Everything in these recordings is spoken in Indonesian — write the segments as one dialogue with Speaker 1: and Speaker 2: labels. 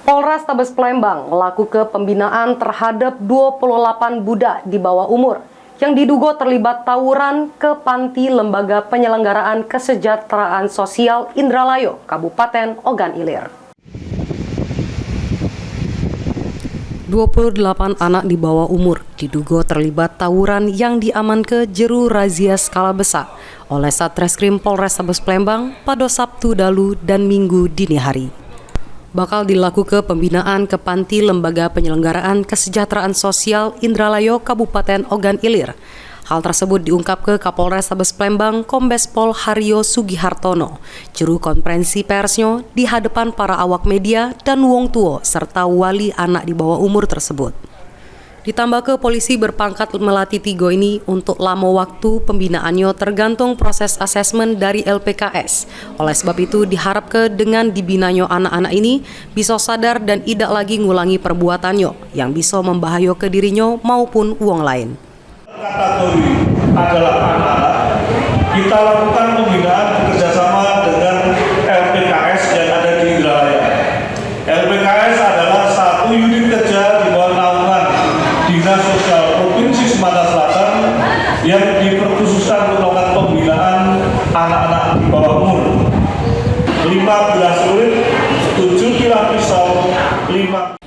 Speaker 1: Polrestabes Palembang melakukan pembinaan terhadap 28 budak di bawah umur yang diduga terlibat tawuran ke panti Lembaga Penyelenggaraan Kesejahteraan Sosial Indralayo, Kabupaten Ogan Ilir. 28 anak di bawah umur diduga terlibat tawuran yang diamankan jeru razia skala besar oleh Satreskrim Polrestabes Palembang pada Sabtu dalu dan Minggu dini hari. Bakal dilakukan pembinaan ke panti Lembaga Penyelenggaraan Kesejahteraan Sosial Indralayo Kabupaten Ogan Ilir. Hal tersebut diungkap ke Kapolrestabes Palembang Kombes Pol Haryo Sugihartono, juru konferensi persnya di hadapan para awak media dan wong tua serta wali anak di bawah umur tersebut. Ditambah ke polisi berpangkat melati 3 ini untuk lama waktu pembinaannya tergantung proses asesmen dari LPKS. Oleh sebab itu diharapkan dengan dibinanya anak-anak ini bisa sadar dan tidak lagi ngulangi perbuatannya yang bisa membahayakan dirinya maupun uang lain.
Speaker 2: Kategori adalah anak-anak, kita lakukan pembinaan bekerjasama dengan LPKS yang ada di Indralaya. LPKS adalah satu unit kerja di bawah naungan Dinas Sosial Provinsi Sumatera Selatan yang diperkhususkan untuk melakukan pembinaan anak-anak di bawah umur. 15 murid, 7 pilah pisau, 5.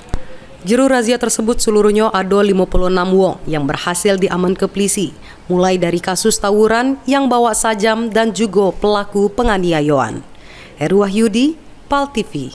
Speaker 1: Jeru razia tersebut seluruhnya ada 56 wong yang berhasil diamankan polisi, mulai dari kasus tawuran yang bawa sajam dan juga pelaku penganiayaan. Heru Wahyudi, PAL TV.